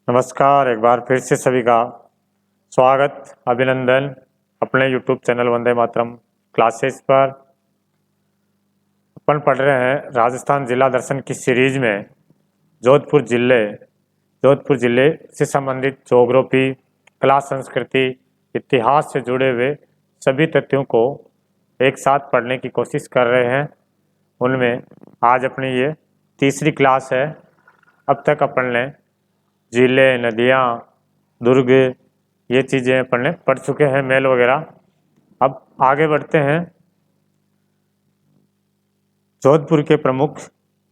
नमस्कार, एक बार फिर से सभी का स्वागत, अभिनंदन अपने YouTube channel Vande Mataram classes पर। अपन पढ़ रहे हैं राजस्थान जिला दर्शन की सीरीज में जोधपुर जिले से संबंधित ज्योग्राफी, कला, संस्कृति, इतिहास से जुड़े हुए सभी तथ्यों को एक साथ पढ़ने की कोशिश कर रहे हैं। उनमें आज अपनी ये तीसरी क्लास है। अब तक अपन ने झीलें, नदियाँ, दुर्ग, ये चीज़ें अपन ने पढ़ चुके हैं, महल वगैरह। अब आगे बढ़ते हैं। जोधपुर के प्रमुख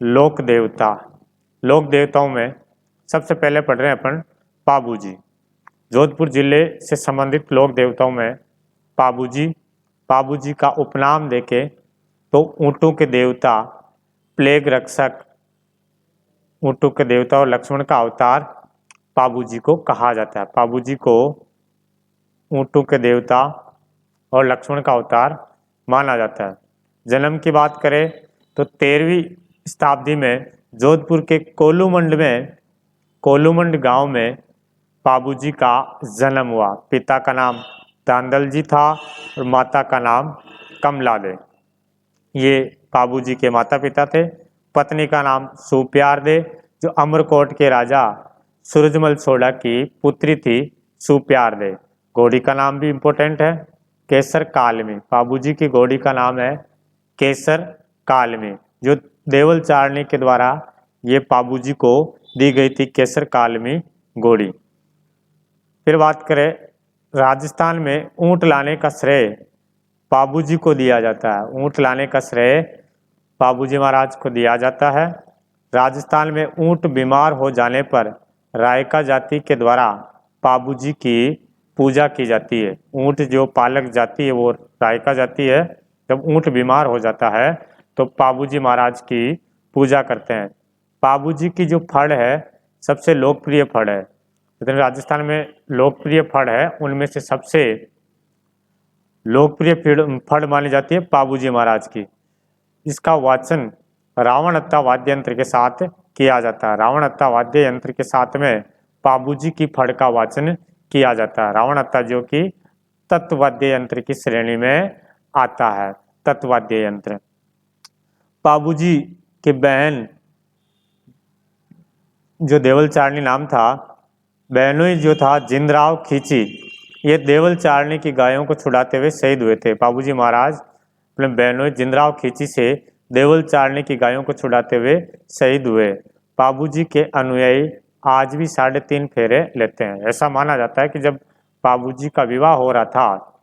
लोक देवताओं में सबसे पहले पढ़ रहे हैं अपन पाबूजी। जोधपुर जिले से संबंधित लोक देवताओं में पाबूजी का उपनाम देके तो ऊँटों के देवता, प्लेग रक्षक, ऊँटों के देवता और लक्ष्मण का अवतार पाबूजी को कहा जाता है। पाबूजी को ऊँटों के देवता और लक्ष्मण का अवतार माना जाता है। जन्म की बात करें तो 13वीं शताब्दी में जोधपुर के कोलूमंड गांव में पाबूजी का जन्म हुआ। पिता का नाम दांदल जी था और माता का नाम कमला दे। ये पाबूजी के माता पिता थे। पत्नी का नाम सुप्यार दे, जो अमरकोट के राजा सूरजमल सोडा की पुत्री थी। सुप्यार दे। घोड़ी का नाम भी इम्पोर्टेंट है, केसर कालमी। पाबूजी की घोड़ी का नाम है केसर कालमी, जो देवल चारणी के द्वारा ये पाबूजी को दी गई थी, केसर कालमी घोड़ी। फिर बात करें, राजस्थान में ऊंट लाने का श्रेय पाबूजी को दिया जाता है। ऊंट लाने का श्रेय पाबूजी महाराज को दिया जाता है। राजस्थान में ऊंट बीमार हो जाने पर रायका जाति के द्वारा पाबूजी की पूजा की जाती है। ऊंट जो पालक जाति है वो रायका जाति है। जब ऊंट बीमार हो जाता है तो पाबूजी महाराज की पूजा करते हैं। पाबूजी की जो फड़ है सबसे लोकप्रिय फड़ है। जितने राजस्थान में लोकप्रिय फड़ है उनमें से सबसे लोकप्रिय फड़ मानी जाती है पाबूजी महाराज की। इसका वाचन रावण हत्ता वाद्य यंत्र के साथ किया जाता है। रावण हत्ता वाद्य यंत्र के साथ में पाबूजी की फड़ का वाचन किया जाता है। रावण हत्ता जो कि तत्वाद्य यंत्र की श्रेणी में आता है। तत्वाद्य यंत्र। पाबूजी की बहन जो देवल चारणी नाम था, बहनोई जो था जिंदराव खींची, ये देवल चारणी की गायों को छुड़ाते हुए शहीद हुए थे। पाबूजी महाराज अपने बहनोई जिंदराव खींची से देवल चारणी की गायों को छुड़ाते हुए शहीद हुए। पाबूजी के अनुयायी आज भी 3.5 फेरे लेते हैं। ऐसा माना जाता है कि जब पाबूजी का विवाह हो रहा था,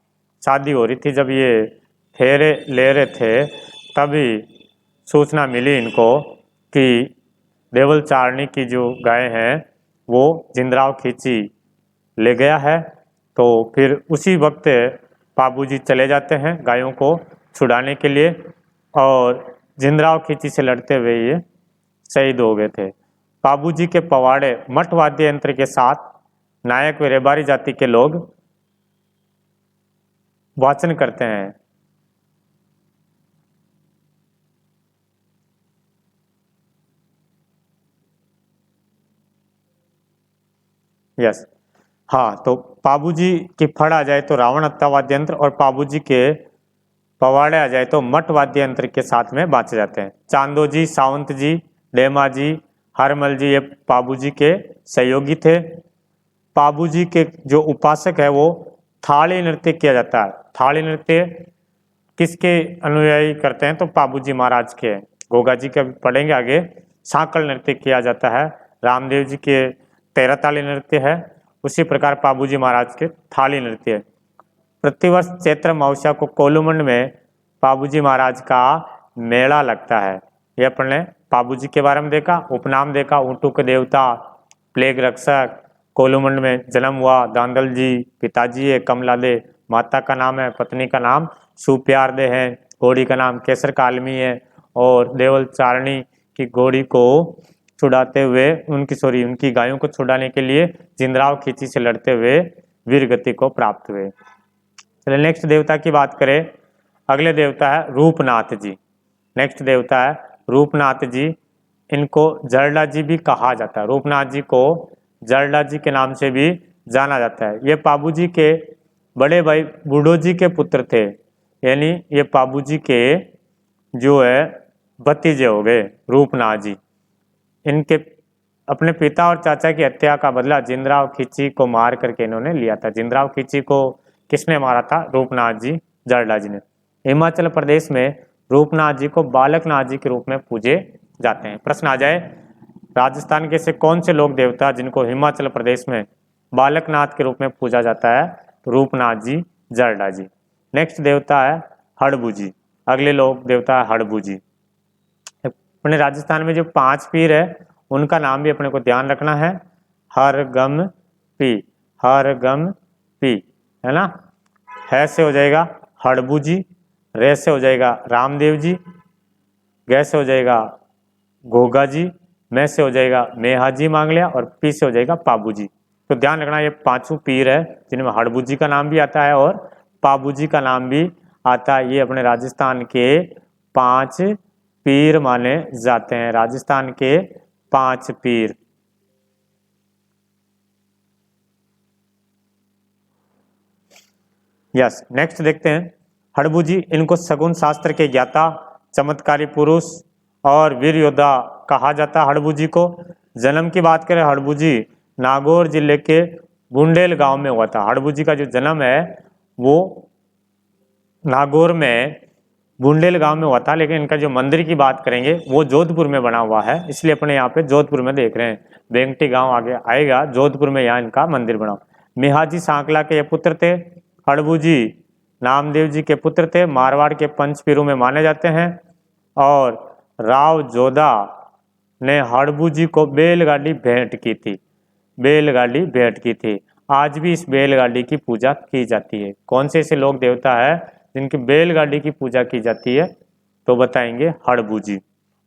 शादी हो रही थी, जब ये फेरे ले रहे थे, तभी सूचना मिली इनको कि देवल चारणी की जो गाय हैं वो जिंदराव खींची ले गया है। तो फिर उसी वक्त पाबूजी चले जाते हैं गायों को छुड़ाने के लिए, और जिंदराव खींची से लड़ते हुए ये शहीद हो गए थे। पाबूजी के पवाड़े मठ वाद्य यंत्र के साथ नायक व रेबारी जाति के लोग वाचन करते हैं। यस, हाँ, तो पाबूजी की फड़ आ जाए तो रावण हत्ता वाद्य यंत्र, और पाबूजी के पवाड़े आ जाए तो मठ वाद्य यंत्र के साथ में बाँचे जाते हैं। चांदोजी, सावंत जी, डेमा जी, हरमल जी, ये पाबूजी के सहयोगी थे। पाबूजी के जो उपासक है वो थाली नृत्य किया जाता है। थाली नृत्य किसके अनुयायी करते हैं तो पाबूजी महाराज के। गोगा जी के पढ़ेंगे आगे। सांकल नृत्य किया जाता है। रामदेव जी के 13 ताली नृत्य है। उसी प्रकार पाबूजी महाराज के थाली नृत्य। प्रतिवर्ष चैत्र अमावस्या को कोलूमंड में पाबूजी महाराज का मेला लगता है। ये अपन ने पाबूजी के बारे में देखा, उपनाम देखा, ऊँटों के देवता, प्लेग रक्षक, कोलूमंड में जन्म हुआ। दांदल जी पिताजी है, कमला दे माता का नाम है, पत्नी का नाम सुप्यार दे है, घोड़ी का नाम केसर कालमी है, और देवल चारणी की घोड़ी को छुड़ाते हुए उनकी गायों को छुड़ाने के लिए जिंदराव खींची से लड़ते हुए वीर गति को प्राप्त हुए। चलिए नेक्स्ट देवता की बात करें। अगले देवता है रूपनाथ जी। नेक्स्ट देवता है रूपनाथ जी। इनको जरडा जी भी कहा जाता है। रूपनाथ जी को जरडा जी के नाम से भी जाना जाता है। ये पाबू जी के बड़े भाई बूढ़ो जी के पुत्र थे, यानी ये पाबू जी के जो है भतीजे हो गए रूपनाथ जी। इनके अपने पिता और चाचा की हत्या का बदला जिंदराव खिची को मार करके इन्होंने लिया था। जिंदराव खिची को किसने मारा था? रूपनाथ जी जरडा जी ने। हिमाचल प्रदेश में रूपनाथ जी को बालकनाथ जी के रूप में पूजे जाते हैं। प्रश्न आ जाए, राजस्थान के ऐसे कौन से लोक देवता जिनको हिमाचल प्रदेश में बालकनाथ के रूप में पूजा जाता है? रूपनाथ जी जरडा जी। नेक्स्ट देवता है हड़बू जी। अगले लोक देवता है हड़बू जी। अपने राजस्थान में जो 5 पीर है उनका नाम भी अपने को ध्यान रखना है। हर गम पी, हर गम पी, है ना। है से हो जाएगा हड़बू जी, रे से हो जाएगा रामदेव जी, गै से हो जाएगा गोगा जी, मैं से हो जाएगा मेहाजी मांगलिया और पी से हो जाएगा पाबू जी। तो ध्यान रखना ये 5 पीर है जिनमें हड़बू जी का नाम भी आता है और पाबू जी का नाम भी आता है। ये अपने राजस्थान के 5 पीर माने जाते हैं। राजस्थान के 5 पीर। यस, नेक्स्ट देखते हैं हड़बू जी। इनको सगुन शास्त्र के ज्ञाता, चमत्कारी पुरुष और वीर योद्धा कहा जाता है। हड़बू जी को जन्म की बात करें, हड़बू जी नागौर जिले के बुंडेल गांव में हुआ था। हड़बू जी का जो जन्म है वो नागौर में बुंडेल गांव में हुआ था, लेकिन इनका जो मंदिर की बात करेंगे वो जोधपुर में बना हुआ है, इसलिए अपने यहाँ पे जोधपुर में देख रहे हैं। बेंगटी गांव आगे आएगा, जोधपुर में यहाँ इनका मंदिर बना। मेहाजी सांकला के ये पुत्र थे। हड़बू जी नामदेव जी के पुत्र थे, मारवाड़ के पंचपीरों में माने जाते हैं। और राव जोधा ने हड़बू जी को बैलगाड़ी भेंट की थी, बैलगाड़ी भेंट की थी। आज भी इस बैलगाड़ी की पूजा की जाती है। कौन से ऐसे लोक देवता है जिनकी बैलगाड़ी की पूजा की जाती है? तो बताएंगे हड़बू जी।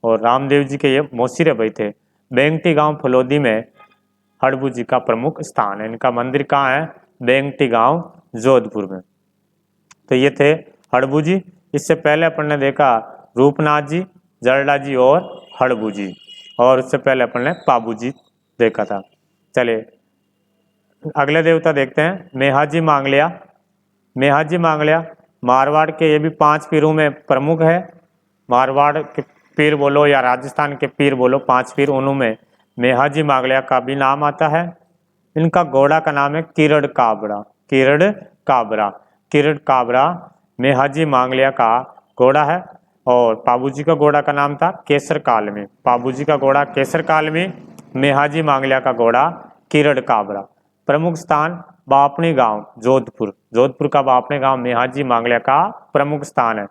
और रामदेव जी के ये मौसीरे भाई थे। बेंगटी गांव फलोदी में हड़बू जी का प्रमुख स्थान है। इनका मंदिर कहाँ है? बेंगटी गांव जोधपुर में। तो ये थे हड़बू जी। इससे पहले अपन ने देखा रूपनाथ जी, जरडा जी और हड़बू जी, और उससे पहले अपन ने पाबू जी देखा था। चलिए अगले देवता देखते हैं मेहाजी मांगलिया। मेहाजी मांगलिया मारवाड़ के ये भी 5 पीरों में प्रमुख है। मारवाड़ के पीर बोलो या राजस्थान के पीर बोलो, 5 पीर, उनमें मेहाजी मांगलिया का भी नाम आता है। इनका घोड़ा का नाम है किरड़ काबरा। किरड़ काबरा, किरड़ काबरा मेहाजी मांगलिया का घोड़ा है। और पाबूजी का घोड़ा का नाम था केसर कालमी। पाबूजी का घोड़ा केसर कालमी, मेहाजी मांगलिया का घोड़ा किरड़ काबरा। प्रमुख स्थान बापनी गांव जोधपुर। जोधपुर का बापनी गांव मेहाजी मांगलिया का प्रमुख स्थान है।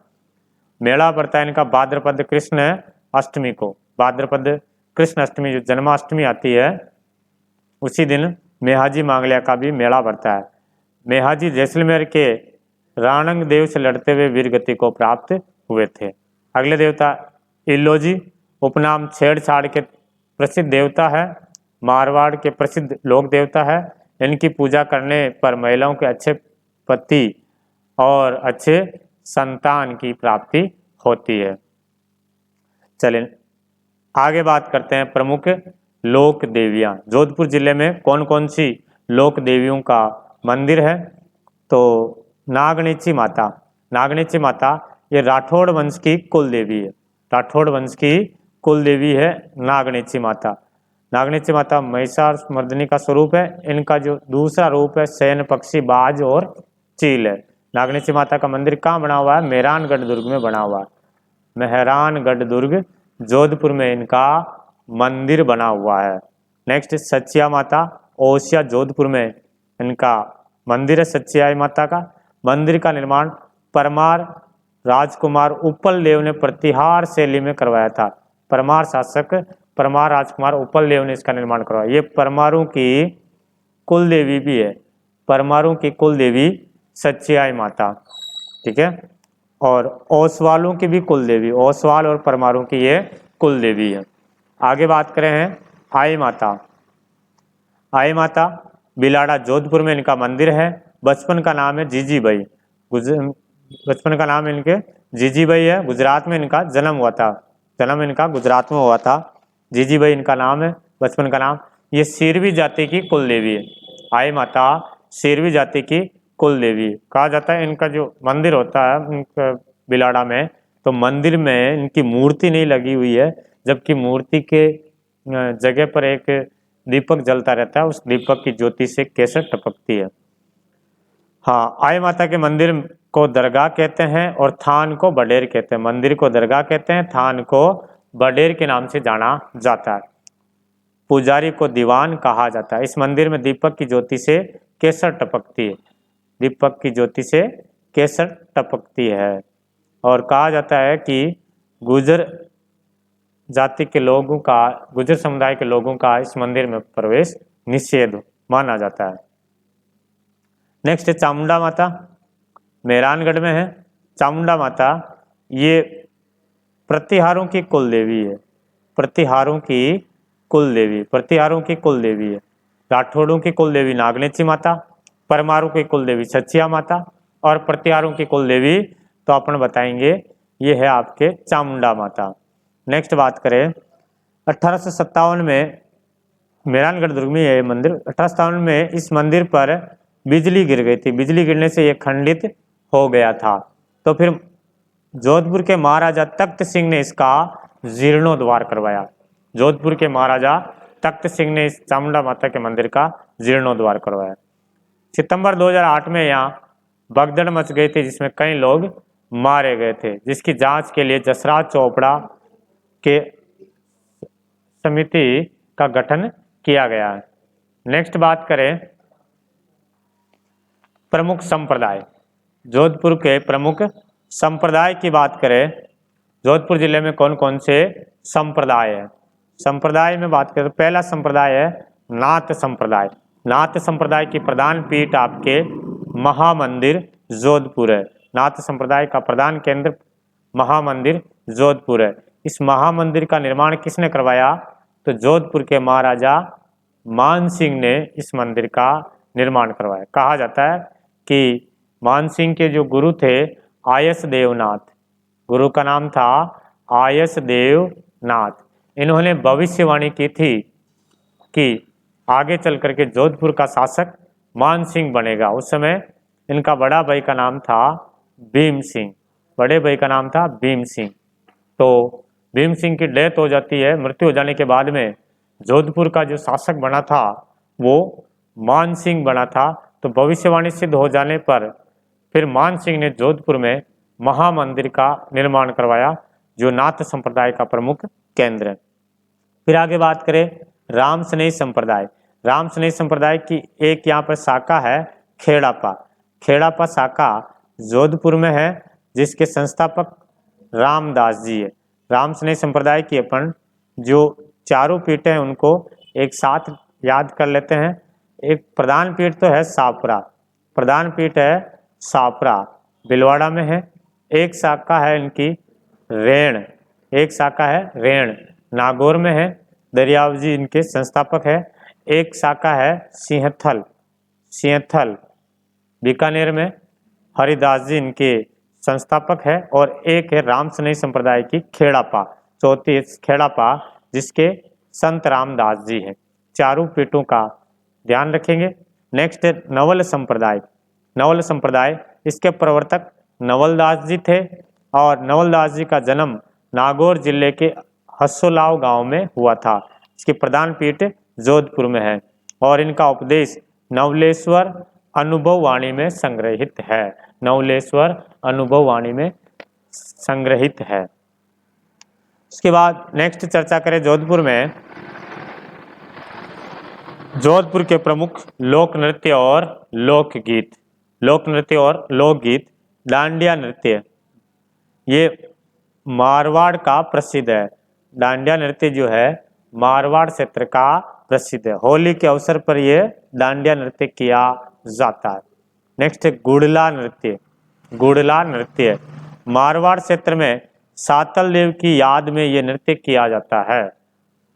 मेला पड़ता है इनका भाद्रपद कृष्ण अष्टमी को। भाद्रपद कृष्ण अष्टमी जो जन्माष्टमी आती है उसी दिन मेहाजी मांगलिया का भी मेला पड़ता है। मेहाजी जैसलमेर के राणंग देव से लड़ते हुए वीरगति को प्राप्त हुए थे। अगले देवता इल्लोजी, उपनाम छेड़छाड़ के प्रसिद्ध देवता है। मारवाड़ के प्रसिद्ध लोक देवता है। इनकी पूजा करने पर महिलाओं के अच्छे पति और अच्छे संतान की प्राप्ति होती है। चलिए आगे बात करते हैं प्रमुख लोक देवियां। जोधपुर जिले में कौन कौन सी लोक देवियों का मंदिर है? तो नागणेची माता। नागणेची माता ये राठौड़ वंश की कुल देवी है। राठौड़ वंश की कुल देवी है नागणेची माता। नागणेची माता महिषासुरमर्दिनी का स्वरूप है। इनका जो दूसरा रूप है शयन पक्षी, बाज और चील है। नागणेची माता का मंदिर कहाँ बना हुआ है? मेहरानगढ़ दुर्ग में बना हुआ है। मेहरानगढ़ दुर्ग जोधपुर में इनका मंदिर बना हुआ है। नेक्स्ट सचिया माता, ओसिया जोधपुर में इनका मंदिर है। सचिया माता का मंदिर का निर्माण परमार राजकुमार उपल देव ने प्रतिहार शैली में करवाया था। परमार शासक परमार राजकुमार उपल देव ने इसका निर्माण करवाया। ये परमारों की कुल देवी भी है। परमारों की कुल देवी सचिया माता, ठीक है। और ओसवालों की भी कुल देवी, ओसवाल और परमारों की ये कुल देवी है। आगे बात करें हैं आई माता। आई माता बिलाड़ा जोधपुर में इनका मंदिर है। बचपन का नाम है जीजी भाई। बचपन का नाम इनके जीजी भाई है। गुजरात में इनका जन्म हुआ था। जन्म इनका गुजरात में हुआ था। जीजी भाई इनका नाम है, बचपन का नाम। ये सिरवी जाति की कुल देवी है। आई माता सिरवी जाति की कुल देवी कहा जाता है। इनका जो मंदिर होता है इनका बिलाड़ा में, तो मंदिर में इनकी मूर्ति नहीं लगी हुई है, जबकि मूर्ति के जगह पर एक दीपक जलता रहता है, उस दीपक की ज्योति से केसर टपकती है। हाँ, आई माता के मंदिर को दरगाह कहते हैं और थान को बडेर कहते हैं। मंदिर को दरगाह कहते हैं, थान को बडेर के नाम से जाना जाता है। पुजारी को दीवान कहा जाता है। इस मंदिर में दीपक की ज्योति से केसर टपकती है, दीपक की ज्योति से केसर टपकती है। और कहा जाता है कि गुर्जर जाति के लोगों का, गुर्जर समुदाय के लोगों का इस मंदिर में प्रवेश निषेध माना जाता है। नेक्स्ट है चामुंडा माता, मेहरानगढ़ में है। चामुंडा माता ये प्रतिहारों की कुल देवी है, प्रतिहारों की कुल देवी, प्रतिहारों की कुल देवी है। राठौड़ों की कुल देवी नागनेची माता, परमारों की कुल देवी सचिया माता और प्रतिहारों की कुल देवी तो अपन बताएंगे ये है आपके चामुंडा माता। नेक्स्ट बात करें 1857 में मेहरानगढ़ दुर्ग में यह मंदिर, 1857 में इस मंदिर पर बिजली गिर गई थी। बिजली गिरने से यह खंडित हो गया था, तो फिर जोधपुर के महाराजा तख्त सिंह ने इसका जीर्णोद्धार करवाया। जोधपुर के महाराजा तख्त सिंह ने इस चामुंडा माता के मंदिर का जीर्णोद्धार करवाया। सितंबर 2008 में यहाँ भगदड़ मच गई थी, जिसमें कई लोग मारे गए थे, जिसकी जांच के लिए जसराज चोपड़ा के समिति का गठन किया गया है। नेक्स्ट बात करें प्रमुख संप्रदाय, जोधपुर के प्रमुख संप्रदाय की बात करें, जोधपुर जिले में कौन कौन से संप्रदाय है। संप्रदाय में बात करें तो पहला संप्रदाय है नाथ संप्रदाय। नाथ संप्रदाय की प्रधान पीठ आपके महामंदिर जोधपुर है। नाथ संप्रदाय का प्रधान केंद्र महामंदिर जोधपुर है। इस महामंदिर का निर्माण किसने करवाया, तो जोधपुर के महाराजा मान सिंह ने इस मंदिर का निर्माण करवाया। कहा जाता है कि मान सिंह के जो गुरु थे आयस देवनाथ, गुरु का नाम था आयस देवनाथ। इन्होंने भविष्यवाणी की थी कि आगे चल करके जोधपुर का शासक मान सिंह बनेगा। उस समय इनका बड़ा भाई का नाम था भीम सिंह, बड़े भाई का नाम था भीम सिंह। तो भीम सिंह की डेथ हो जाती है, मृत्यु हो जाने के बाद में जोधपुर का जो शासक बना था वो मान सिंह बना था। तो भविष्यवाणी सिद्ध हो जाने पर फिर मान सिंह ने जोधपुर में महामंदिर का निर्माण करवाया, जो नाथ संप्रदाय का प्रमुख केंद्र है। फिर आगे बात करें राम स्नेही संप्रदाय। राम स्नेही संप्रदाय की एक यहाँ पर शाखा है खेड़ापा। खेड़ापा शाखा जोधपुर में है, जिसके संस्थापक रामदास जी है। राम स्नेही संप्रदाय की अपन जो चारों पीठ हैं उनको एक साथ याद कर लेते हैं। एक प्रधान पीठ तो है सापरा, प्रधान पीठ है सापरा बिलवाड़ा में है। एक शाखा है इनकी रेण, एक शाखा है रेण नागौर में है, दरियाव जी इनके संस्थापक है। एक शाखा है सिंहथल, सिंहथल बीकानेर में, हरिदास जी इनके संस्थापक है। और एक है राम स्नेही संप्रदाय की खेड़ापा, चौथी खेड़ापा जिसके संत रामदास जी हैं। चारों पीठों का ध्यान रखेंगे। नेक्स्ट है नवल संप्रदाय। नवल संप्रदाय इसके प्रवर्तक नवलदास जी थे और नवलदास जी का जन्म नागौर जिले के हसोलाव गांव में हुआ था। इसकी प्रधान पीठ जोधपुर में है और इनका उपदेश नवलेश्वर अनुभव वाणी में संग्रहित है। नवलेश्वर अनुभव वाणी में संग्रहित है। उसके बाद नेक्स्ट चर्चा करें जोधपुर में जोधपुर के प्रमुख लोक नृत्य और लोकगीत। लोक नृत्य और लोकगीत डांडिया नृत्य, ये मारवाड़ का प्रसिद्ध है। डांडिया नृत्य जो है मारवाड़ क्षेत्र का प्रसिद्ध है। होली के अवसर पर यह डांडिया नृत्य किया जाता है। नेक्स्ट है गुड़ला नृत्य। गुड़ला नृत्य मारवाड़ क्षेत्र में सातल देव की याद में यह नृत्य किया जाता है।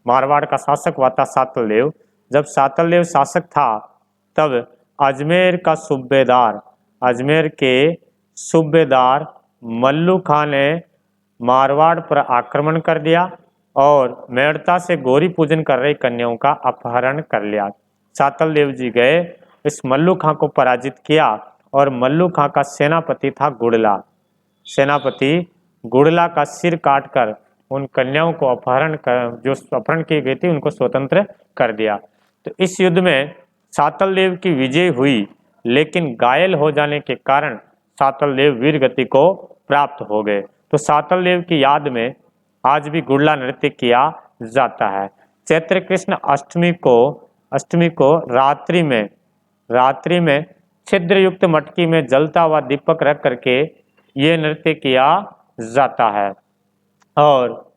मारवाड़ का शासक हुआ था सातल देव। जब सातल देव शासक था तब अजमेर का सूबेदार, अजमेर के सूबेदार मल्लू खां ने मारवाड़ पर आक्रमण कर दिया और मेड़ता से गौरी पूजन कर रही कन्याओं का अपहरण कर लिया। सातल देव जी गए, इस मल्लू खां को पराजित किया और मल्लू खां का सेनापति था गुड़ला। सेनापति गुड़ला का सिर काटकर उन कन्याओं को जो अपहरण की गई थी उनको स्वतंत्र कर दिया। तो इस युद्ध में सातल देव की विजय हुई, लेकिन घायल हो जाने के कारण सातल देव वीर गति को प्राप्त हो गए। तो सातल देव की याद में आज भी गुड़ला नृत्य किया जाता है। चैत्र कृष्ण अष्टमी को रात्रि में छिद्र युक्त मटकी में जलता हुआ दीपक रख करके ये नृत्य किया जाता है और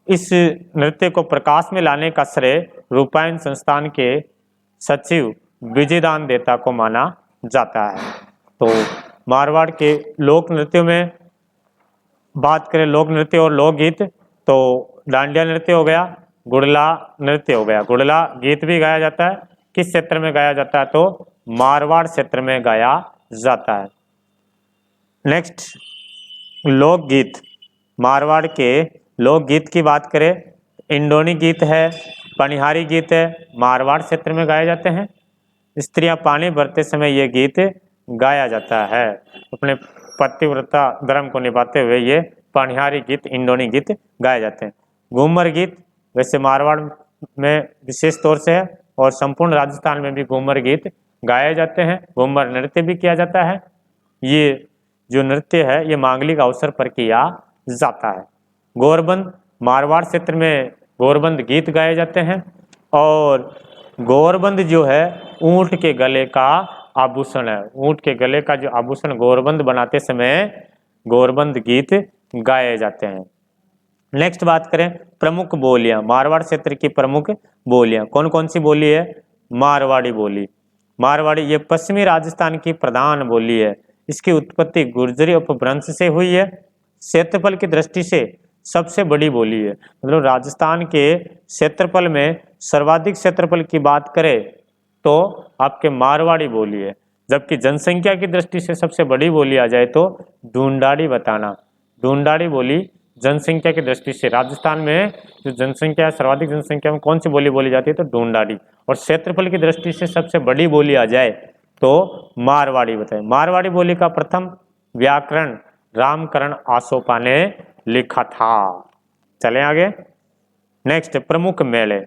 इस नृत्य को प्रकाश में लाने का श्रेय रूपायन संस्थान के सचिव विजयदान देता को माना जाता है। तो मारवाड़ के लोक नृत्यों में बात करें, लोक नृत्य और लोकगीत, तो डांडिया नृत्य हो गया, गुड़ला नृत्य हो गया। गुड़ला गीत भी गाया जाता है, किस क्षेत्र में गाया जाता है? तो मारवाड़ क्षेत्र में गाया जाता है। नेक्स्ट लोकगीत, मारवाड़ के लोकगीत की बात करें, इंडोनी गीत है, पनिहारी गीत है, मारवाड़ क्षेत्र में गाए जाते हैं। स्त्रियां पानी भरते समय ये गीत गाया जाता है। अपने पतिव्रता धर्म को निभाते हुए ये पनिहारी गीत, इंडोनी गीत गाए जाते हैं। घूमर गीत वैसे मारवाड़ में विशेष तौर से है और संपूर्ण राजस्थान में भी घूमर गीत गाए जाते हैं। घूमर नृत्य भी किया जाता है। ये जो नृत्य है ये मांगलिक अवसर पर किया जाता है। गौरबंद, मारवाड़ क्षेत्र में गौरबंद गीत गाए जाते हैं और गौरबंद जो है ऊंट के गले का आभूषण है। ऊंट के गले का जो आभूषण गौरबंद बनाते समय गौरबंद गीत गाए जाते हैं। नेक्स्ट बात करें प्रमुख बोलियां, मारवाड़ क्षेत्र की प्रमुख बोलियां कौन कौन सी बोली है? मारवाड़ी बोली। मारवाड़ी ये पश्चिमी राजस्थान की प्रधान बोली है। इसकी उत्पत्ति गुर्जरी उपभ्रंश से हुई है। क्षेत्रफल की दृष्टि से सबसे बड़ी बोली है। मतलब राजस्थान के क्षेत्रफल में सर्वाधिक क्षेत्रफल की बात करें तो आपके मारवाड़ी बोली है। जबकि जनसंख्या की दृष्टि से सबसे बड़ी बोली आ जाए तो ढूंढाड़ी बताना। ढूंढाड़ी बोली जनसंख्या की दृष्टि से राजस्थान में जो जनसंख्या, सर्वाधिक जनसंख्या में कौन सी बोली बोली जाती है? तो ढूंढाड़ी। और क्षेत्रफल की दृष्टि से सबसे बड़ी बोली आ जाए तो मारवाड़ी बताए। मारवाड़ी बोली का प्रथम व्याकरण रामकरण आसोपा ने लिखा था। चलें आगे। नेक्स्ट प्रमुख मेले,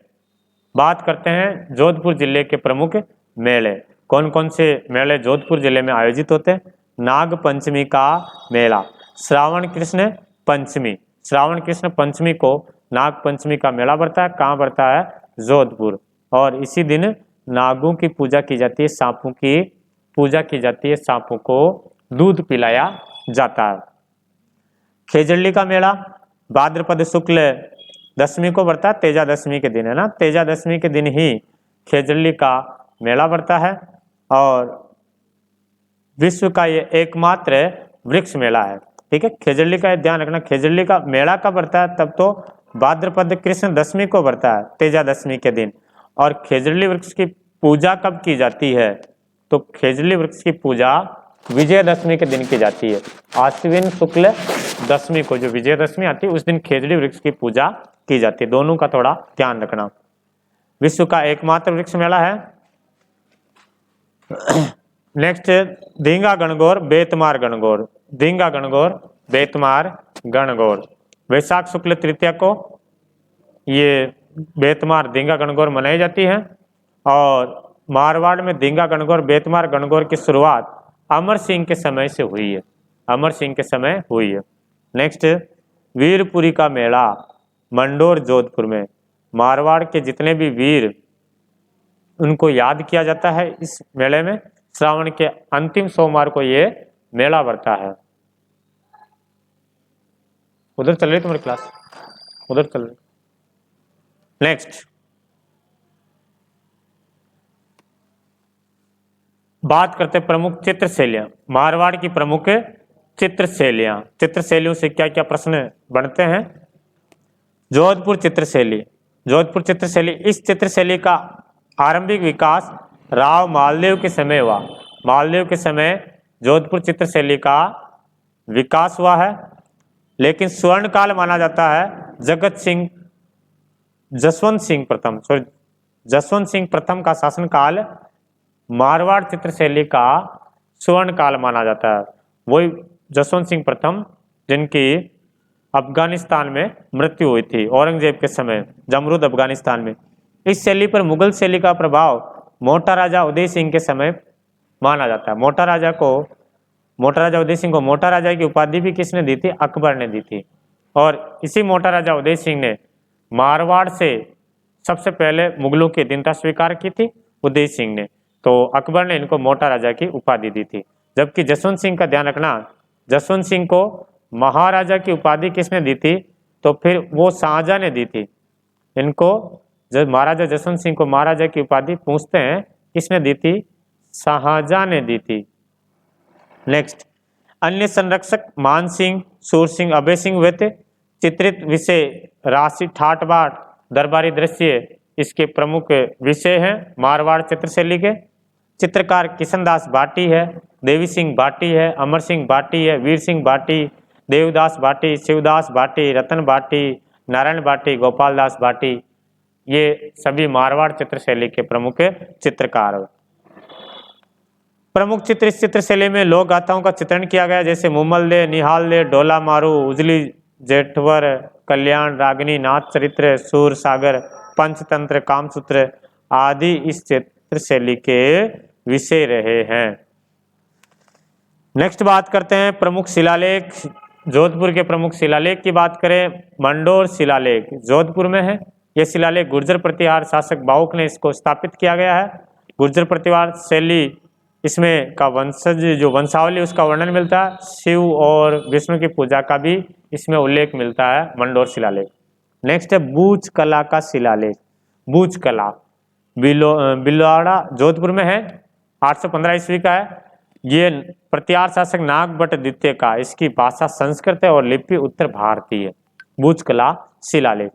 बात करते हैं जोधपुर जिले के प्रमुख मेले। कौन कौन से मेले जोधपुर जिले में आयोजित होते हैं? नाग पंचमी का मेला, श्रावण कृष्ण पंचमी। श्रावण कृष्ण पंचमी को नाग पंचमी का मेला बढ़ता है। कहाँ बढ़ता है? जोधपुर। और इसी दिन नागों की पूजा की जाती है, सांपों की पूजा की जाती है, सांपों को दूध पिलाया जाता है। खेजड़ली का मेला भाद्रपद शुक्ल दशमी को बढ़ता है, तेजा दशमी के दिन है ना। तेजा दशमी के दिन ही खेजड़ली का मेला बढ़ता है और विश्व का ये एकमात्र वृक्ष मेला है। ठीक है, खेजड़ली का ध्यान रखना। खेजड़ली का मेला कब बढ़ता है? तब तो भाद्रपद कृष्ण दशमी को बढ़ता है, तेजा दशमी के दिन। और खेजड़ली वृक्ष की पूजा कब की जाती है? तो खेजड़ली वृक्ष की पूजा विजयदशमी के दिन की जाती है। आश्विन शुक्ल दशमी को जो विजयदशमी आती है उस दिन खेजड़ी वृक्ष की पूजा की जाती है। दोनों का थोड़ा ध्यान रखना। विश्व का एकमात्र वृक्ष मेला है। नेक्स्ट धींगा गणगौर बेतमार गणगौर। धींगा गणगौर बेतमार गणगौर वैशाख शुक्ल तृतीया को ये बेतमार धींगा गणगौर मनाई जाती है। और मारवाड़ में धींगा गणगौर बेतमार गणगौर की शुरुआत अमर सिंह के समय से हुई है। अमर सिंह के समय हुई है। नेक्स्ट वीरपुरी का मेला मंडोर जोधपुर में। मारवाड़ के जितने भी वीर उनको याद किया जाता है इस मेले में। श्रावण के अंतिम सोमवार को ये मेला बढ़ता है। उधर चल रही तुम्हारी क्लास, उधर चल रही। नेक्स्ट बात करते प्रमुख चित्र शैलियां। मारवाड़ की प्रमुख चित्र शैलियां। चित्र शैलियों से क्या क्या प्रश्न बनते हैं? जोधपुर चित्र शैली। जोधपुर चित्र शैली, इस चित्र शैली का आरंभिक विकास राव मालदेव के समय हुआ। मालदेव के समय जोधपुर चित्र शैली का विकास हुआ है। लेकिन स्वर्ण काल माना जाता है जगत सिंह जसवंत सिंह प्रथम का शासनकाल मारवाड़ चित्रशैली का स्वर्ण काल माना जाता है। वही जसवंत सिंह प्रथम जिनकी अफगानिस्तान में मृत्यु हुई थी औरंगजेब के समय, जमरूद अफगानिस्तान में। इस शैली पर मुगल शैली का प्रभाव मोटा राजा उदय सिंह के समय माना जाता है। मोटा राजा उदय सिंह को मोटा राजा की उपाधि भी किसने दी थी? अकबर ने दी थी। और इसी मोटा राजा उदय सिंह ने मारवाड़ से सबसे पहले मुगलों की अधीनता स्वीकार की थी, उदय सिंह ने। तो अकबर ने इनको मोटा राजा की उपाधि दी थी। जबकि जसवंत सिंह का ध्यान रखना, जसवंत सिंह को महाराजा की उपाधि किसने दी थी? तो फिर वो शाहजहां ने दी थी। इनको जब महाराजा जसवंत सिंह को महाराजा की उपाधि पूछते हैं, किसने दी थी? शाहजहां ने दी थी। नेक्स्ट, अन्य संरक्षक मान सिंह, सूर सिंह, अभय सिंह हुए थे। चित्रित विषय राशि, ठाट बाट, दरबारी दृश्य इसके प्रमुख विषय हैं मारवाड़ चित्रशैली के। चित्रकार किशनदास भाटी है, देवी सिंह भाटी है, अमर सिंह भाटी है, वीर सिंह भाटी, देवदास भाटी, शिवदास भाटी, रतन भाटी, नारायण भाटी, गोपाल दास भाटी, ये सभी मारवाड़ चित्रशैली के प्रमुख चित्रकार हैं। प्रमुख चित्र इस चित्रशैली में लोक गाथाओं का चित्रण किया गया, जैसे मुमल दे, निहाल दे, डोला मारू, उजली जेठवर, कल्याण, रागिनी, नाथ चरित्र, सूर सागर, पंचतंत्र, कामसूत्र आदि इस चित्रशैली के विषय रहे हैं। नेक्स्ट बात करते हैं प्रमुख शिलालेख। जोधपुर के प्रमुख शिलालेख की बात करें, मंडोर शिलालेख जोधपुर में है। यह शिलालेख गुर्जर प्रतिहार शासक बाहुक ने इसको स्थापित किया गया है। गुर्जर प्रतिहार शैली इसमें का वंशज जो वंशावली उसका वर्णन मिलता है। शिव और विष्णु की पूजा का भी इसमें उल्लेख मिलता है मंडोर शिलालेख। नेक्स्ट है बूच कला का शिलालेख। बूच कला बिलवाड़ा जोधपुर में है, 815 ईस्वी का है। ये प्रतिहार शासक नाग भट्ट द्वितीय का, इसकी भाषा संस्कृत है और लिपि उत्तर भारतीय है। बूच कला शिलालेख।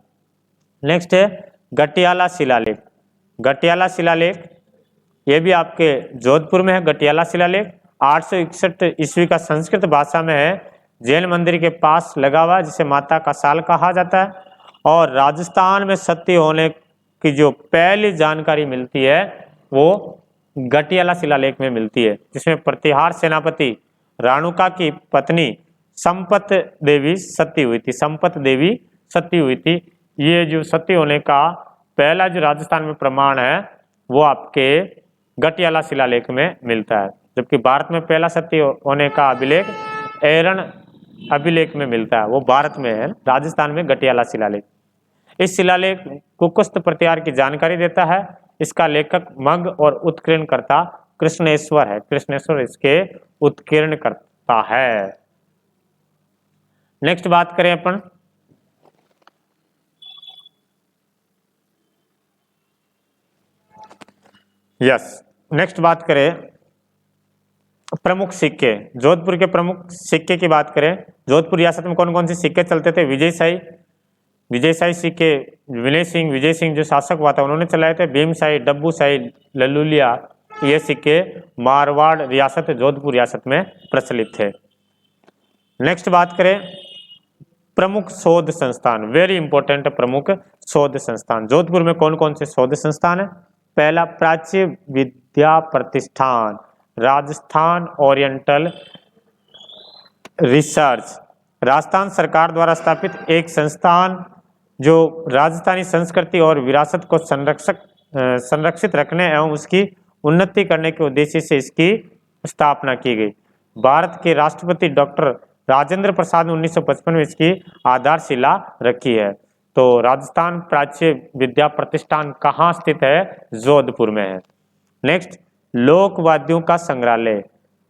नेक्स्ट है गटियाला शिलालेख। गटियाला शिलालेख ये भी आपके जोधपुर में है। गटियाला शिलालेख 861 ईस्वी का, संस्कृत भाषा में है, जैन मंदिर के पास लगा हुआ, जिसे माता का साल कहा जाता है। और राजस्थान में सती होने की जो पहली जानकारी मिलती है वो गटियाला शिलालेख में मिलती है, जिसमें प्रतिहार सेनापति राणुका की पत्नी संपत देवी सती हुई थी। संपत देवी सती हुई थी। ये जो सती होने का पहला जो राजस्थान में प्रमाण है वो आपके गटियाला शिलालेख में मिलता है। जबकि भारत में पहला सती होने का अभिलेख एरन अभिलेख में मिलता है, वो भारत में है, राजस्थान में गटियाला शिलालेख। इस शिलालेख कुकुस्त प्रतिहार की जानकारी देता है। इसका लेखक मग और उत्कीर्णकर्ता कृष्णेश्वर है। कृष्णेश्वर इसके उत्कीर्णकर्ता है। नेक्स्ट बात करें अपन नेक्स्ट बात करें प्रमुख सिक्के। जोधपुर के प्रमुख सिक्के की बात करें, जोधपुर रियासत में कौन कौन से सिक्के चलते थे? विजयशाही सिक्के विजय सिंह जो शासक हुआ था उन्होंने चलाए थे। भीमशाही, डब्बूशाही, ललूलिया, ये सिक्के मारवाड़ रियासत, जोधपुर रियासत में प्रचलित थे। नेक्स्ट बात करें प्रमुख शोध संस्थान, वेरी इंपॉर्टेंट प्रमुख शोध संस्थान। जोधपुर में कौन कौन से शोध संस्थान है? पहला प्राच्य विद्या प्रतिष्ठान, राजस्थान ओरिएंटल रिसर्च, राजस्थान सरकार द्वारा स्थापित एक संस्थान जो राजस्थानी संस्कृति और विरासत को संरक्षित रखने एवं उसकी उन्नति करने के उद्देश्य से इसकी स्थापना की गई। भारत के राष्ट्रपति डॉक्टर राजेंद्र प्रसाद ने 1955 में इसकी आधारशिला रखी है। तो राजस्थान प्राच्य विद्या प्रतिष्ठान कहाँ स्थित है? जोधपुर में है। नेक्स्ट लोकवाद्यों का संग्रहालय,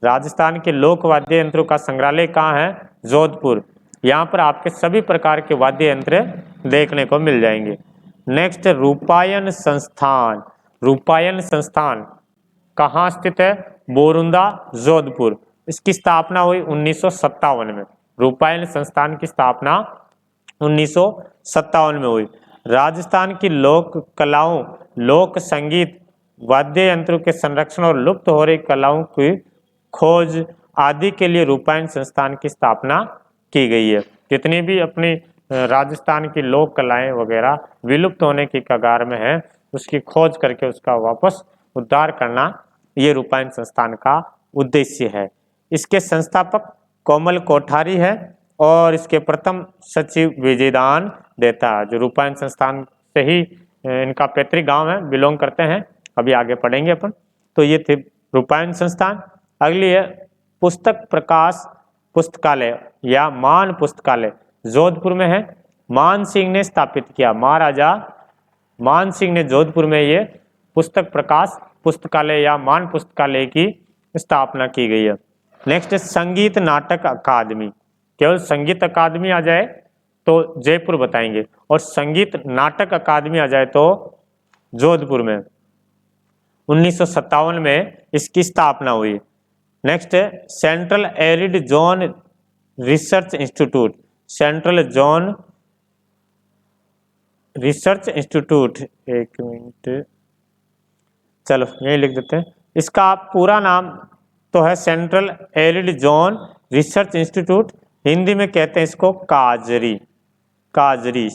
राजस्थान के लोकवाद्य यंत्रों का संग्रहालय कहाँ है? जोधपुर। यहाँ पर आपके सभी प्रकार के वाद्य यंत्र देखने को मिल जाएंगे। नेक्स्ट रूपायन संस्थान, रूपायन संस्थान कहाँ स्थित है? बोरुंदा, जोधपुर। इसकी स्थापना हुई 1957 में। रूपायन संस्थान की स्थापना 1957 में हुई। राजस्थान की लोक कलाओं, लोक संगीत, वाद्य यंत्रों के संरक्षण और लुप्त हो रही कलाओं की खोज आदि के लिए रूपायन संस्थान की स्थापना की गई है। जितनी भी अपनी राजस्थान की लोक कलाएं वगैरह विलुप्त होने की कगार में है, उसकी खोज करके उसका वापस उद्धार करना ये रूपायन संस्थान का उद्देश्य है। इसके संस्थापक कोमल कोठारी है और इसके प्रथम सचिव विजयदान देता है, जो रूपायन संस्थान से ही इनका पैतृक गांव है, बिलोंग करते हैं। अभी आगे पढ़ेंगे अपन। तो ये थे रूपायन संस्थान। अगली है पुस्तक प्रकाश पुस्तकालय या मान पुस्तकालय, जोधपुर में है। मान सिंह ने स्थापित किया, महाराजा मान सिंह ने जोधपुर में ये पुस्तक प्रकाश पुस्तकालय या मान पुस्तकालय की स्थापना की गई है। नेक्स्ट है संगीत नाटक अकादमी। केवल संगीत अकादमी आ जाए तो जयपुर बताएंगे, और संगीत नाटक अकादमी आ जाए तो जोधपुर में 1957 में इसकी स्थापना हुई। नेक्स्ट है central arid zone research institute, central zone research institute, एक मिनट, चलो यही लिख देते हैं। इसका पूरा नाम तो है central arid zone research institute, Hindi में कहते हैं इसको काजरी, काजरी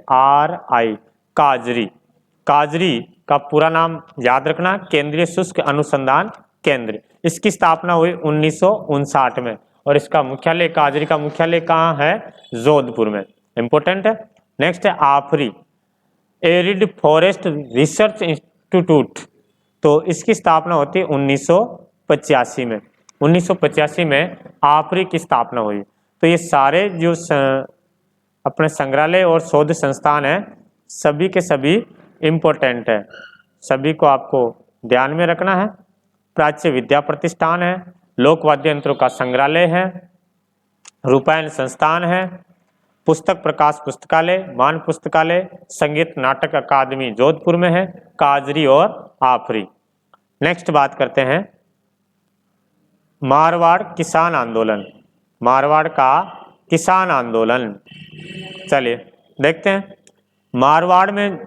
CAZRI, काजरी। काजरी का पूरा नाम याद रखना, केंद्रीय शुष्क अनुसंधान केंद्र। इसकी स्थापना हुई 1959 में, और इसका मुख्यालय, काजरी का मुख्यालय कहाँ है? जोधपुर में, इंपॉर्टेंट है। नेक्स्ट है आफरी एरिड फॉरेस्ट रिसर्च इंस्टीट्यूट, तो इसकी स्थापना होती है 1985 में। 1985 में आफरी की स्थापना हुई। तो ये सारे जो अपने संग्रहालय और शोध संस्थान है, सभी के सभी इम्पोर्टेंट है, सभी को आपको ध्यान में रखना है। प्राच्य विद्या प्रतिष्ठान है, लोक वाद्य यंत्रों का संग्रहालय है, रूपायन संस्थान है, पुस्तक प्रकाश पुस्तकालय, मान पुस्तकालय, संगीत नाटक अकादमी जोधपुर में है, काजरी और आफरी। नेक्स्ट बात करते हैं मारवाड़ किसान आंदोलन, मारवाड़ का किसान आंदोलन। चलिए देखते हैं। मारवाड़ में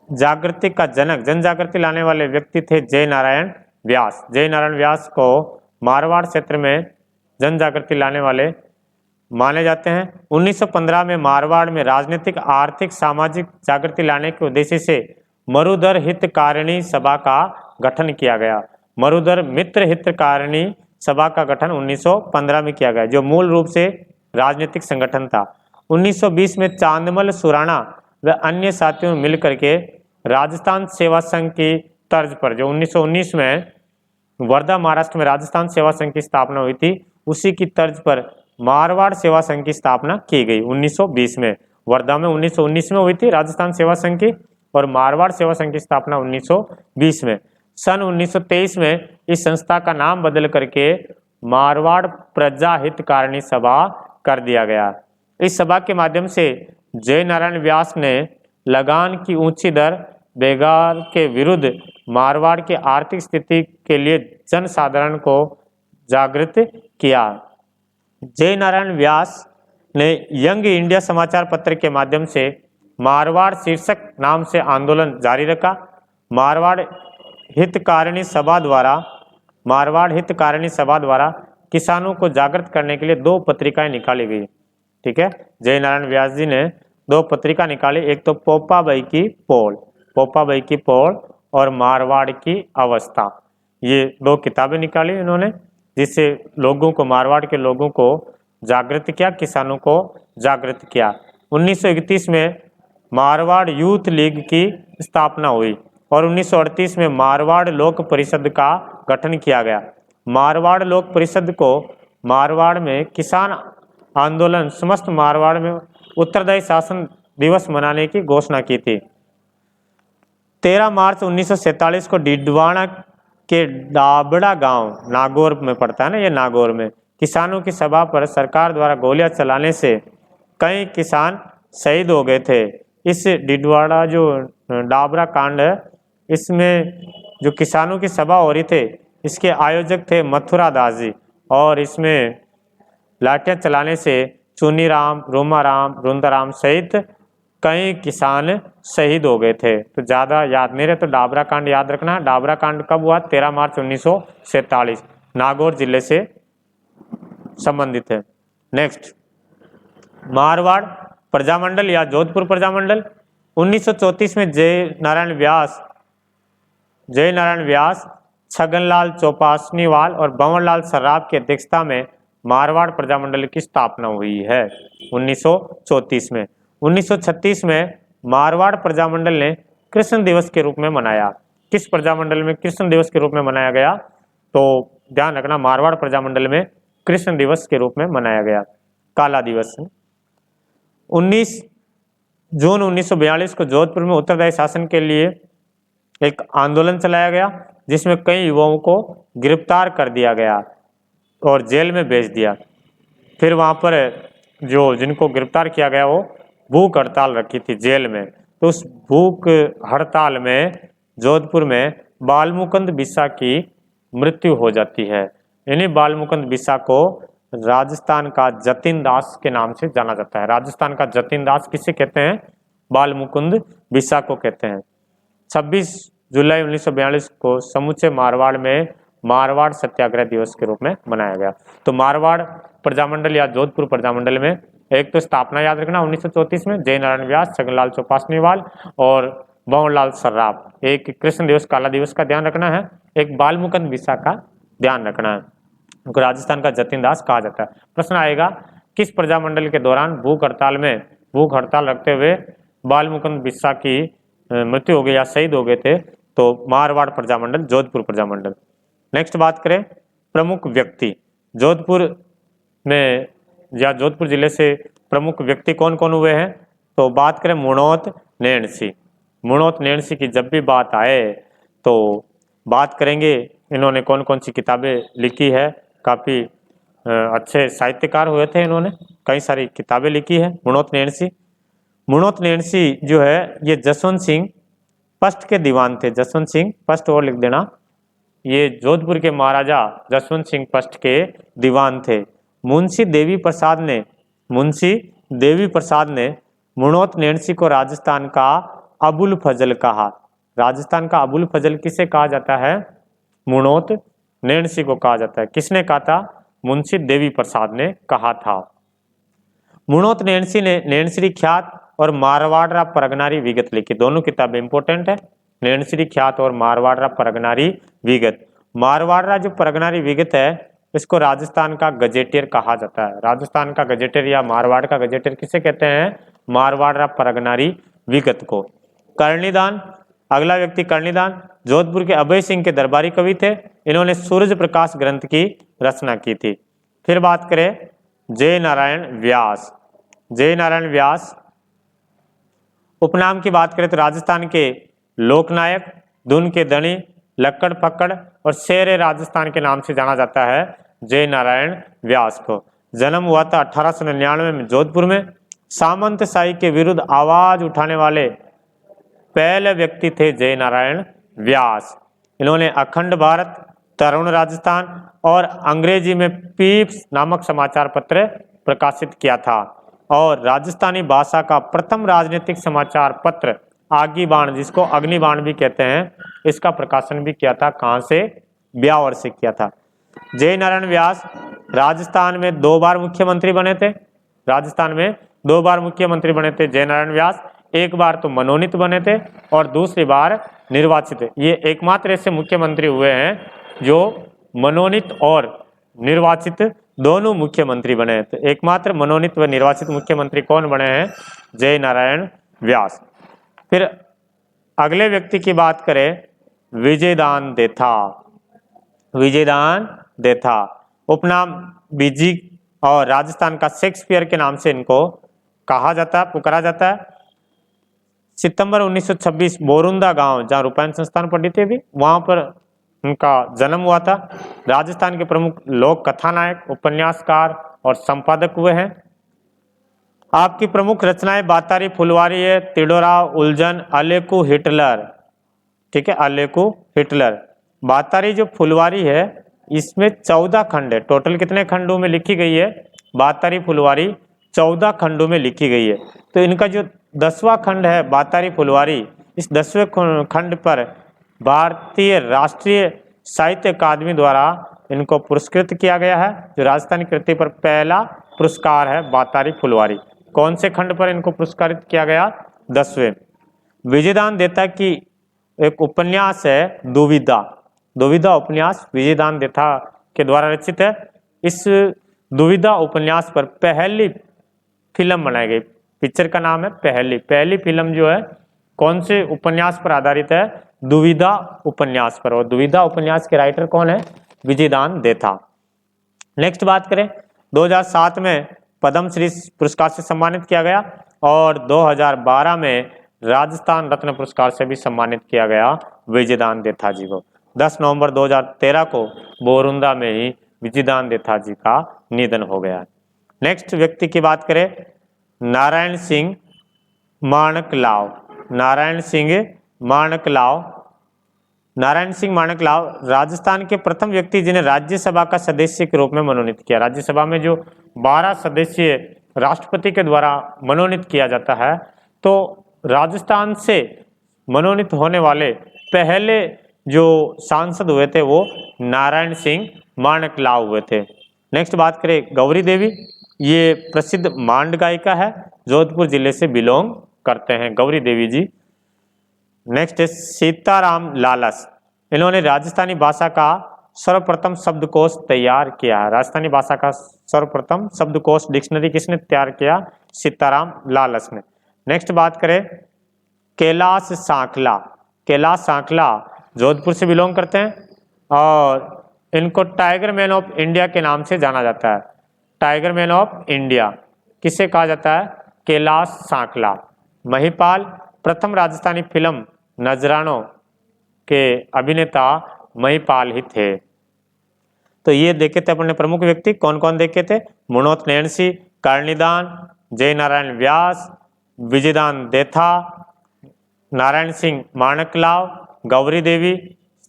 जागृति का जनक, जन जागृति लाने वाले व्यक्ति थे जय नारायण व्यास। जय नारायण व्यास को मारवाड़ क्षेत्र में जन जागृति लाने वाले माने जाते हैं। 1915 में मारवाड़ में राजनीतिक, आर्थिक, सामाजिक जागृति लाने के उद्देश्य से मरुधर हितकारिणी सभा का गठन किया गया। मरुधर मित्र हितकारिणी सभा का गठन 1915 में किया गया, जो मूल रूप से राजनीतिक संगठन था। 1920 में चांदमल सुराणा व अन्य साथियों मिलकर के राजस्थान सेवा संघ की तर्ज पर, जो 1919 में वर्धा महाराष्ट्र में राजस्थान सेवा संघ की स्थापना हुई थी, उसी की तर्ज पर मारवाड़ सेवा संघ की स्थापना की गई 1920 में। वर्धा में 1919 में हुई थी राजस्थान सेवा संघ की, और मारवाड़ सेवा संघ की स्थापना 1920 में। सन 1923 में इस संस्था का नाम बदल करके मारवाड़ प्रजा हितकारिणी सभा कर दिया गया। इस सभा के माध्यम से जय नारायण व्यास ने लगान की ऊंची दर, बेगार के विरुद्ध, मारवाड़ की आर्थिक स्थिति के लिए जनसाधारण को जागृत किया। जय नारायण व्यास ने यंग इंडिया समाचार पत्र के माध्यम से मारवाड़ शीर्षक नाम से आंदोलन जारी रखा। मारवाड़ हितकारिणी सभा द्वारा किसानों को जागृत करने के लिए 2 पत्रिकाएं निकाली गई। ठीक है, जय नारायण व्यास जी ने 2 पत्रिका निकाली, एक तो पोपाबाई की पोल और मारवाड़ की अवस्था। ये 2 किताबें निकाली इन्होंने, जिससे लोगों को, मारवाड़ के लोगों को जागृत किया, किसानों को जागृत किया। 1931 में मारवाड़ यूथ लीग की स्थापना हुई और 1938 में मारवाड़ लोक परिषद का गठन किया गया। मारवाड़ लोक परिषद को मारवाड़ में किसान आंदोलन, समस्त मारवाड़ में उत्तरदायी शासन दिवस मनाने की घोषणा की थी। 13 मार्च 1947 को डिडवाना के डाबड़ा गांव, नागौर में पड़ता है ना ये, नागौर में किसानों की सभा पर सरकार द्वारा गोलियां चलाने से कई किसान शहीद हो गए थे। इस डिडवाड़ा जो डाबरा कांड है, इसमें जो किसानों की सभा हो रही थे, इसके आयोजक थे मथुरा दास जी, और इसमें लाठियां चलाने से चुनीराम, रोमाराम, रुंदाराम सहित कई किसान शहीद हो गए थे। तो ज़्यादा याद नहीं रहे तो डाबरा कांड याद रखना। डाबरा कांड कब हुआ? 13 मार्च 1947, नागौर जिले से संबंधित है। नेक्स्ट, मारवाड़ प्रजामंडल या जोधपुर प्रजामंडल। 1934 में जय नारायण व्यास, छगनलाल चौपासनीवाल और भंवरलाल सर्राफ की अध्यक्षता में मारवाड़ प्रजामंडल की स्थापना हुई है 1934 में। 1936 में मारवाड़ प्रजामंडल ने कृष्ण दिवस के रूप में मनाया। किस प्रजामंडल में कृष्ण दिवस के रूप में मनाया गया? तो ध्यान रखना, मारवाड़ प्रजामंडल में कृष्ण दिवस के रूप में मनाया गया, काला दिवस। 19 जून 1942 को जोधपुर में उत्तरदायी शासन के लिए एक आंदोलन चलाया गया, जिसमें कई युवाओं को गिरफ्तार कर दिया गया और जेल में भेज दिया। फिर वहाँ पर जिनको गिरफ्तार किया गया वो भूख हड़ताल रखी थी जेल में। तो उस भूख हड़ताल में जोधपुर में बालमुकुंद बिस्सा की मृत्यु हो जाती है। इन्हीं बालमुकुंद बिस्सा को राजस्थान का जतिन दास के नाम से जाना जाता है। राजस्थान का जतिन दास किसे कहते हैं? बालमुकुंद बिस्सा को कहते हैं। 26 जुलाई 1942 को समूचे मारवाड़ में मारवाड़ सत्याग्रह दिवस के रूप में मनाया गया। तो मारवाड़ प्रजामंडल या जोधपुर प्रजामंडल में एक तो स्थापना याद रखना 1934 में जय नारायण व्यास, छगनलाल चौपासनीवाल और भंवरलाल सर्राफ। एक कृष्ण दिवस काला दिवस का ध्यान रखना है, एक बालमुकुंद बिस्सा का ध्यान रखना है, उनको राजस्थान का जतिन दास कहा जाता है। प्रश्न आएगा किस प्रजामंडल के दौरान भूख हड़ताल रखते हुए बालमुकुंद बिस्सा की मृत्यु हो गई या शहीद हो गए थे? तो मारवाड़ प्रजामंडल, जोधपुर प्रजामंडल। नेक्स्ट बात करें प्रमुख व्यक्ति। जोधपुर में या जोधपुर जिले से प्रमुख व्यक्ति कौन कौन हुए हैं? तो बात करें मुणौत नैणसी। मुणौत नैणसी की जब भी बात आए तो बात करेंगे इन्होंने कौन कौन सी किताबें लिखी है। काफ़ी अच्छे साहित्यकार हुए थे, इन्होंने कई सारी किताबें लिखी है मुणौत नैणसी। मुणौत नैणसी जो है ये जसवंत सिंह फर्स्ट के दीवान थे। जसवंत सिंह फर्स्ट और लिख देना, ये जोधपुर के महाराजा जसवंत सिंह फर्स्ट के दीवान थे। मुंशी देवी प्रसाद ने मुणौत नैणसी को राजस्थान का अबुल फजल कहा। राजस्थान का अबुल फजल किसे कहा जाता है? मुणौत नैणसी को कहा जाता है। किसने कहा था? मुंशी देवी प्रसाद ने कहा था। मुणौत नैणसी ने नैणश्री ख्यात और मारवाड़ा परगनारी विगत लिखी। दोनों किताबें इंपॉर्टेंट है, नैणश्री ख्यात और मारवाड़ा परगनारी विगत। मारवाड़ा जो परगनारी विगत है इसको राजस्थान का गजेटियर कहा जाता है। राजस्थान का गजेटियर या मारवाड़ का गजेटियर किसे कहते हैं? मारवाड़ा परगनारी विगत को। कर्णिदान, अगला व्यक्ति कर्णिदान जोधपुर के अभय सिंह के दरबारी कवि थे। इन्होंने सूरज प्रकाश ग्रंथ की रचना की थी। फिर बात करें जय नारायण व्यास। जय नारायण व्यास उपनाम की बात करें तो राजस्थान के लोकनायक, धुन के धनी, लक्कड़ फक्कड़ और शेर राजस्थान के नाम से जाना जाता है जय नारायण व्यास को। जन्म हुआ था 1899 में जोधपुर में। सामंतशाही के विरुद्ध आवाज उठाने वाले पहले व्यक्ति थे जय नारायण व्यास। इन्होंने अखंड भारत, तरुण राजस्थान और अंग्रेजी में पीप्स नामक समाचार पत्र प्रकाशित किया था और राजस्थानी भाषा का प्रथम राजनीतिक समाचार पत्र आगीबाण, जिसको अग्निबाण भी कहते हैं, इसका प्रकाशन भी किया था। कहाँ से? ब्यावर से किया था। जय नारायण व्यास राजस्थान में 2 बार मुख्यमंत्री बने थे। राजस्थान में 2 बार मुख्यमंत्री बने थे जय नारायण व्यास। एक बार तो मनोनीत बने थे और दूसरी बार निर्वाचित। ये एकमात्र ऐसे मुख्यमंत्री हुए हैं जो मनोनीत और निर्वाचित दोनों मुख्यमंत्री बने हैं। तो एकमात्र मनोनीत व निर्वाचित मुख्यमंत्री कौन बने हैं? जय नारायण व्यास। फिर अगले व्यक्ति की बात करें विजयदान देथा। विजयदान देथा उपनाम बीजी और राजस्थान का शेक्सपियर के नाम से इनको कहा जाता है, पुकारा जाता है। सितंबर 1926 बोरुंदा गांव, जहां रूपायन संस्थान पढ़ी थी, वहां पर उनका जन्म हुआ था। राजस्थान के प्रमुख लोक कथानायक, उपन्यासकार और संपादक हुए हैं। आपकी प्रमुख रचनाएं बातारी फुलवारी है, तिडोरा, उलझन, अलेकू, हिटलर। ठीक है, अलेकू, हिटलर। बातारी जो फुलवारी है इसमें 14 खंड है। टोटल कितने खंडों में लिखी गई है? बातारी फुलवारी 14 खंडों में लिखी गई है। तो इनका जो 10वां खंड है बातारी फुलवारी, इस 10वें खंड पर भारतीय राष्ट्रीय साहित्य अकादमी द्वारा इनको पुरस्कृत किया गया है। जो राजस्थानी कृति पर पहला पुरस्कार है बातारी फुलवारी। कौन से खंड पर इनको पुरस्कारित किया गया? 10वें। विजयदान देथा की एक उपन्यास है दुविधा, दुविधा उपन्यास विजयदान देथा के द्वारा रचित है। इस दुविधा उपन्यास पर पहली फिल्म बनाई गई, पिक्चर का नाम है पहली। पहली फिल्म जो है कौन से उपन्यास पर आधारित है? दुविधा उपन्यास पर। और दुविधा उपन्यास के राइटर कौन है? विजयदान देथा। नेक्स्ट बात करें, 2007 में पद्मश्री पुरस्कार से सम्मानित किया गया और 2012 में राजस्थान रत्न पुरस्कार से भी सम्मानित किया गया विजयदान देथा जी को। 10 नवंबर 2013 को बोरुंदा में ही विजयदान देथा जी का निधन हो गया। नेक्स्ट व्यक्ति की बात करें, नारायण सिंह माणकलाव। नारायण सिंह माणकलाव, नारायण सिंह माणकलाव राजस्थान के प्रथम व्यक्ति जिन्हें राज्यसभा का सदस्य के रूप में मनोनीत किया। राज्यसभा में जो 12 सदस्य राष्ट्रपति के द्वारा मनोनीत किया जाता है, तो राजस्थान से मनोनीत होने वाले पहले जो सांसद हुए थे वो नारायण सिंह माणकलाव हुए थे। नेक्स्ट बात करें, गौरी देवी, ये प्रसिद्ध मांड गायिका है, जोधपुर जिले से बिलोंग करते हैं गौरी देवी जी। नेक्स्ट है सीताराम लालस, इन्होंने राजस्थानी भाषा का सर्वप्रथम शब्दकोश तैयार किया है। राजस्थानी भाषा का सर्वप्रथम शब्दकोश डिक्शनरी किसने तैयार किया? सीताराम लालस ने। नेक्स्ट बात करें, कैलाश सांकला। कैलाश सांकला जोधपुर से बिलोंग करते हैं और इनको टाइगर मैन ऑफ इंडिया के नाम से जाना जाता है। टाइगर मैन ऑफ इंडिया किसे कहा जाता है? कैलाश सांकला। महिपाल प्रथम राजस्थानी फिल्म नजरानों के अभिनेता महिपाल ही थे। तो ये देखे थे अपने प्रमुख व्यक्ति, कौन कौन देखे थे? मुणोत नैन सिंह, कर्णिदान, जय नारायण व्यास, विजयदान देथा, नारायण सिंह माणकलाव, गौरी देवी,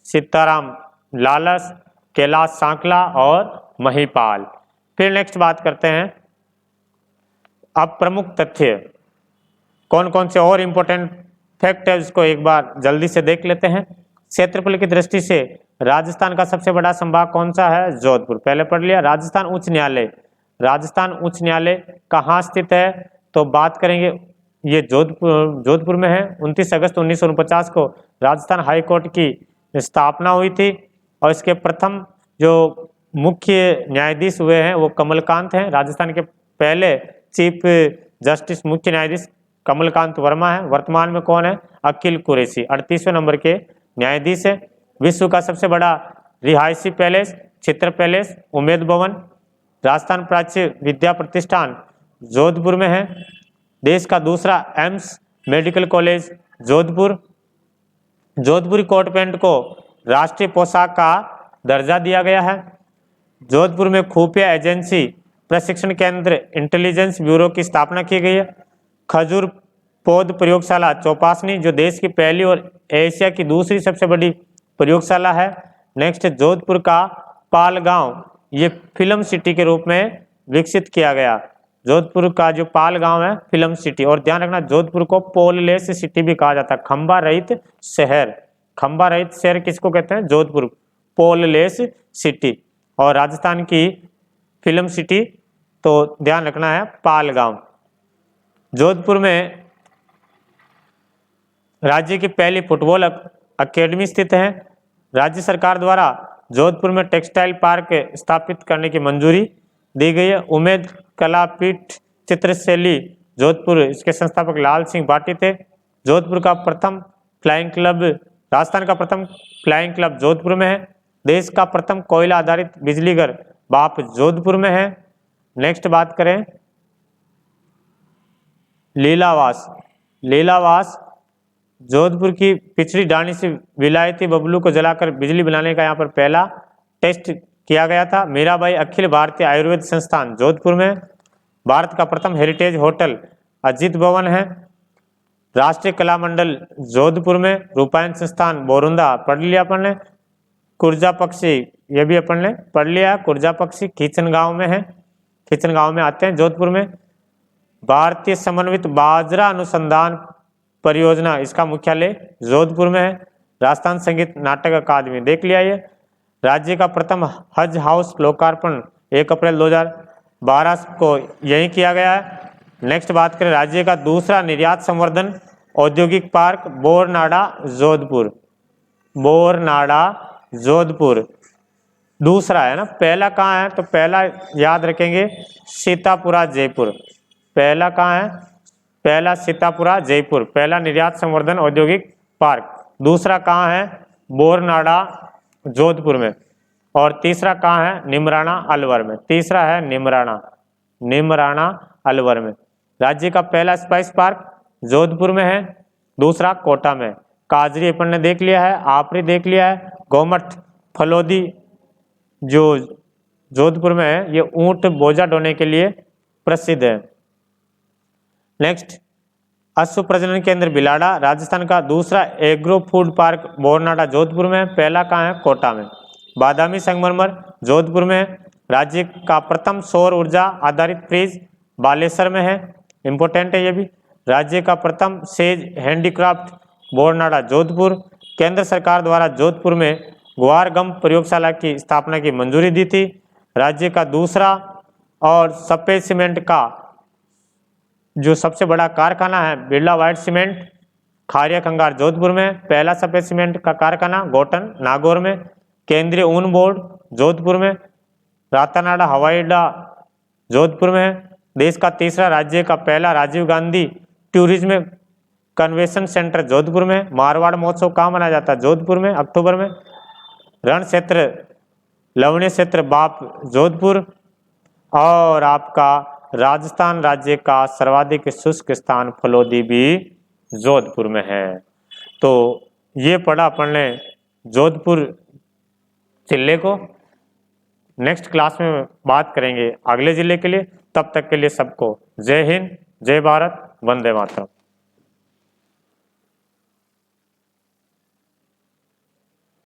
सीताराम लालस, कैलाश सांकला और महिपाल। फिर नेक्स्ट बात करते हैं, अब प्रमुख तथ्य कौन कौन से और इंपॉर्टेंट फैक्ट है उसको एक बार जल्दी से देख लेते हैं। क्षेत्रफल की दृष्टि से राजस्थान का सबसे बड़ा संभाग कौन सा है? जोधपुर, पहले पढ़ लिया। राजस्थान उच्च न्यायालय, राजस्थान उच्च न्यायालय कहाँ स्थित है? तो बात करेंगे, ये जोधपुर में है। 29 अगस्त 1949 को राजस्थान हाई कोर्ट की स्थापना हुई थी और इसके प्रथम जो मुख्य न्यायाधीश हुए हैं वो कमलकांत हैं। राजस्थान के पहले चीफ जस्टिस मुख्य न्यायाधीश कमलकांत वर्मा है। वर्तमान में कौन है? अकील कुरैशी 38वें नंबर के न्यायाधीश है। विश्व का सबसे बड़ा रिहायशी पैलेस चित्र पैलेस उमेद भवन। राजस्थान प्राच्य विद्या प्रतिष्ठान जोधपुर में है। देश का दूसरा एम्स मेडिकल कॉलेज जोधपुर। जोधपुरी कोट पैंट को राष्ट्रीय पोशाक का दर्जा दिया गया है। जोधपुर में खुफिया एजेंसी प्रशिक्षण केंद्र इंटेलिजेंस ब्यूरो की स्थापना की गई है। खजूर पौध प्रयोगशाला चौपासनी जो देश की पहली और एशिया की दूसरी सबसे बड़ी प्रयोगशाला है। नेक्स्ट जोधपुर का पाल गांव, ये फिल्म सिटी के रूप में विकसित किया गया। जोधपुर का जो पाल गांव है फिल्म सिटी, और ध्यान रखना जोधपुर को पोललेस सिटी भी कहा जाता है, खंबा रहित शहर। खंबा रहित शहर किसको कहते हैं? जोधपुर, पोललेस सिटी। और राजस्थान की फिल्म सिटी तो ध्यान रखना है पाल गांव। जोधपुर में राज्य की पहली फुटबॉल अकेडमी स्थित है। राज्य सरकार द्वारा जोधपुर में टेक्सटाइल पार्क स्थापित करने की मंजूरी दी गई है। उमेद कलापीठ चित्रशैली जोधपुर, इसके संस्थापक लाल सिंह भाटी थे। जोधपुर का प्रथम फ्लाइंग क्लब, राजस्थान का प्रथम फ्लाइंग क्लब जोधपुर में है। देश का प्रथम कोयला आधारित बिजली घर बाप जोधपुर में है। नेक्स्ट बात करें लीलावास। लीलावास जोधपुर की पिछड़ी डाणी से विलायती बबलू को जलाकर बिजली बनाने का यहाँ पर पहला टेस्ट किया गया था। मीराबाई अखिल भारतीय आयुर्वेद संस्थान जोधपुर में। भारत का प्रथम हेरिटेज होटल अजीत भवन है। राष्ट्रीय कला मंडल जोधपुर में। रूपायन संस्थान बोरुंदा पढ़ लिया अपन ने। कुर्जा पक्षी ये भी अपन ने पढ़ लिया। कुर्जा पक्षी खींचन गांव में है, खींचन गांव में आते हैं जोधपुर में। भारतीय समन्वित बाजरा अनुसंधान परियोजना, इसका मुख्यालय जोधपुर में है। राजस्थान संगीत नाटक अकादमी देख लिया ये। राज्य का प्रथम हज हाउस लोकार्पण 1 अप्रैल 2012 को यही किया गया है। नेक्स्ट बात करें राज्य का दूसरा निर्यात संवर्धन औद्योगिक पार्क बोरनाडा जोधपुर। बोरनाडा जोधपुर दूसरा है ना, पहला कहाँ है? तो पहला याद रखेंगे सीतापुरा जयपुर। पहला कहाँ है? पहला सीतापुरा जयपुर, पहला निर्यात संवर्धन औद्योगिक पार्क। दूसरा कहाँ है? बोरनाडा जोधपुर में। और तीसरा कहाँ है? निमराना अलवर में। तीसरा है निमराना अलवर में। राज्य का पहला स्पाइस पार्क जोधपुर में है, दूसरा कोटा में। काजरी अपन ने देख लिया है, आपरी देख लिया है। गोमठ फलोदी जो जोधपुर में है, ये ऊंट बोझा ढोने के लिए प्रसिद्ध है। नेक्स्ट अश्व प्रजनन केंद्र बिलाड़ा राजस्थान का दूसरा एग्रो फूड पार्क बोरनाडा जोधपुर में, पहला कहाँ है? कोटा में। बादामी संगमरमर जोधपुर में। राज्य का प्रथम सौर ऊर्जा आधारित फ्रिज बालेश्वर में है, इंपोर्टेंट है ये भी। राज्य का प्रथम सेज हैंडीक्राफ्ट बोरनाडा जोधपुर। केंद्र सरकार द्वारा जोधपुर में गुआरगम प्रयोगशाला की स्थापना की मंजूरी दी थी। राज्य का दूसरा और सफेद सीमेंट का जो सबसे बड़ा कारखाना है बिरला व्हाइट सीमेंट खारिया खंगार जोधपुर में। पहला सफेद सीमेंट का कारखाना गोटन नागौर में। केंद्रीय ऊन बोर्ड जोधपुर में। रातानाडा हवाई अड्डा जोधपुर में है। देश का तीसरा राज्य का पहला Rajiv Gandhi tourism convention centre Jodhpur में। मारवाड़ महोत्सव कहाँ मनाया जाता है? जोधपुर में, अक्टूबर में। रण क्षेत्र लवणीय क्षेत्र बाप जोधपुर। और आपका राजस्थान राज्य का सर्वाधिक शुष्क स्थान फलोदी भी जोधपुर में है। तो ये पढ़ा अपन ने जोधपुर जिले को। नेक्स्ट क्लास में बात करेंगे अगले जिले के लिए। तब तक के लिए सबको जय हिंद, जय भारत, वंदे मातरम।